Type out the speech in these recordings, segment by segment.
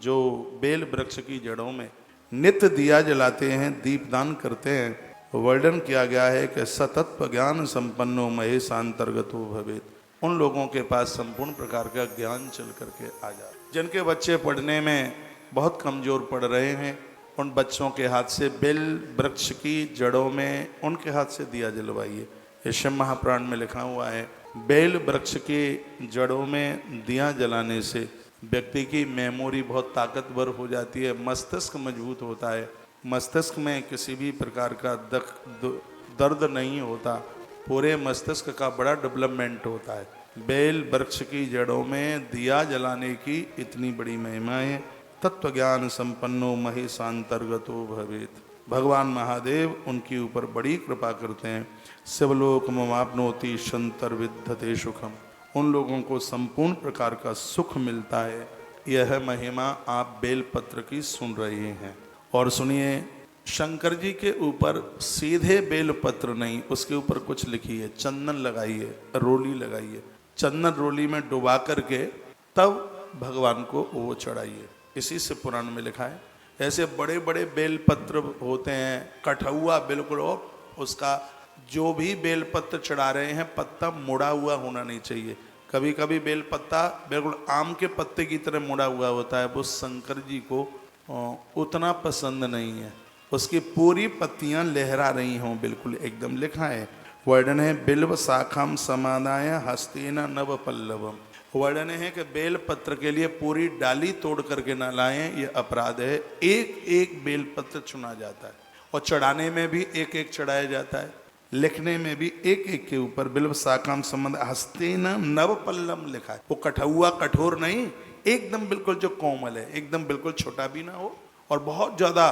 जो बेल वृक्ष की जड़ों में नित्य दिया जलाते हैं, दीपदान करते हैं, वर्णन किया गया है कि सतत्व ज्ञान संपन्नो महेशांतर्गतो भवेत। उन लोगों के पास संपूर्ण प्रकार का ज्ञान चल करके आ जाए। जिनके बच्चे पढ़ने में बहुत कमजोर पड़ रहे हैं, उन बच्चों के हाथ से बेल वृक्ष की जड़ों में उनके हाथ से दिया जलवाइए। ये शिव महापुराण में लिखा हुआ है, बेल वृक्ष की जड़ों में दिया जलाने से व्यक्ति की मेमोरी बहुत ताकतवर हो जाती है, मस्तिष्क मजबूत होता है, मस्तिष्क में किसी भी प्रकार का दर्द नहीं होता, पूरे मस्तिष्क का बड़ा डेवलपमेंट होता है। बेल वृक्ष की जड़ों में दिया जलाने की इतनी बड़ी महिमा है। तत्व ज्ञान संपन्नो महेशांतर्गतो भवेत। भगवान महादेव उनके ऊपर बड़ी कृपा करते हैं। शिवलोक ममाप्नोति शंतर विद्धते सुखम। उन लोगों को संपूर्ण प्रकार का सुख मिलता है। यह महिमा आप बेलपत्र की सुन रहे हैं। और सुनिए, शंकर जी के ऊपर सीधे बेलपत्र नहीं, उसके ऊपर कुछ लिखिए, चंदन लगाइए, रोली लगाइए, चंदन रोली में डुबा करके तब भगवान को वो चढ़ाइए। इसी से पुराण में लिखा है। ऐसे बड़े बड़े बेलपत्र होते हैं, कठौआ बिल्कुल, और उसका जो भी बेलपत्र चढ़ा रहे हैं पत्ता मुड़ा हुआ होना नहीं चाहिए। कभी कभी बेलपत्ता बिल्कुल आम के पत्ते की तरह मुड़ा हुआ होता है, वो शंकर जी को उतना पसंद नहीं है। उसकी पूरी पत्तियां लहरा रही हों, बिल्कुल एकदम लिखा है। वर्णन है बिल्व शाखाम समादाय हस्तेना नव पल्लवम। वर्णन है कि बेल पत्र के लिए पूरी डाली तोड़ करके ना लाएं, ये अपराध है। एक एक बेल पत्र चुना जाता है और चढ़ाने में भी एक एक चढ़ाया जाता है, लिखने में भी एक एक के ऊपर बिल्व शाखाम संबंध हस्तेना नव पल्लम लिखा है। वो कठौआ कठोर नहीं, एकदम बिल्कुल जो कोमल है, एकदम बिल्कुल छोटा भी ना हो और बहुत ज्यादा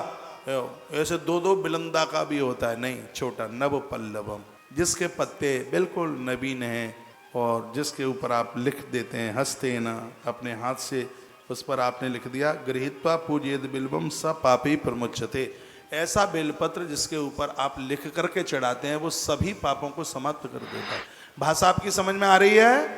ऐसे दो दो बिलंदा का भी होता है, नहीं, छोटा। नव पल्लवम, जिसके पत्ते बिल्कुल नवीन हैं और जिसके ऊपर आप लिख देते हैं। हस्ते ना, अपने हाथ से उस पर आपने लिख दिया। गृहीत्वा पूजयेद बिल्वम स पापी प्रमुच्यते। ऐसा बेलपत्र जिसके ऊपर आप लिख करके चढ़ाते हैं वो सभी पापों को समाप्त कर देता है। भाषा आपकी समझ में आ रही है?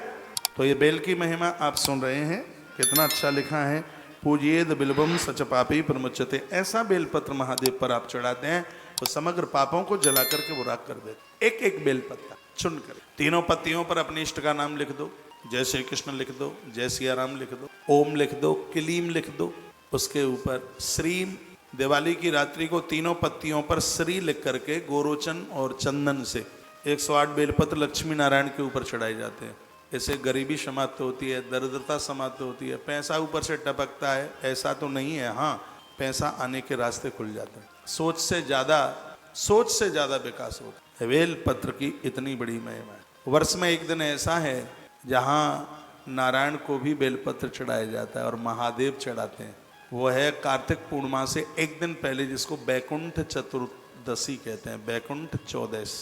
तो ये बेल की महिमा आप सुन रहे हैं, कितना अच्छा लिखा है। पूजयेद बिल्वम सच पापी प्रमुच्यते। ऐसा बेलपत्र महादेव पर आप चढ़ाते हैं तो समग्र पापों को जला करके वो राख कर देते। एक एक बेलपत्ता चुन कर, तीनों पत्तियों पर अपने इष्ट का नाम लिख दो। जय श्री कृष्ण लिख दो, जय सिया राम लिख दो, ओम लिख दो, क्लीम लिख दो। उसके ऊपर श्रीम, दिवाली की रात्रि को तीनों पत्तियों पर श्री लिख करके गोरोचन और चंदन से 108 बेलपत्र लक्ष्मी नारायण के ऊपर चढ़ाए जाते हैं। इससे गरीबी समाप्त होती है, दरिद्रता समाप्त होती है, पैसा ऊपर से टपकता है, ऐसा तो नहीं है। हाँ, पैसा आने के रास्ते खुल जाते हैं। सोच से ज्यादा विकास होता है। बेल पत्र की इतनी बड़ी महिमा है। वर्ष में एक दिन ऐसा है जहाँ नारायण को भी बेलपत्र चढ़ाया जाता है और महादेव चढ़ाते हैं। वो है कार्तिक पूर्णिमा से एक दिन पहले, जिसको बैकुंठ चतुर्दशी कहते हैं, बैकुंठ चौदश।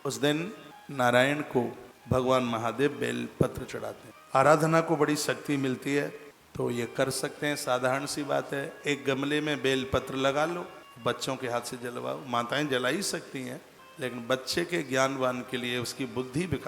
उस दिन नारायण को भगवान महादेव बेलपत्र चढ़ाते हैं। आराधना को बड़ी शक्ति मिलती है, तो ये कर सकते हैं। साधारण सी बात है, एक गमले में बेलपत्र लगा लो, बच्चों के हाथ से जलवाओ। माताएं जला ही सकती हैं, लेकिन बच्चे के ज्ञानवान के लिए उसकी बुद्धि विकास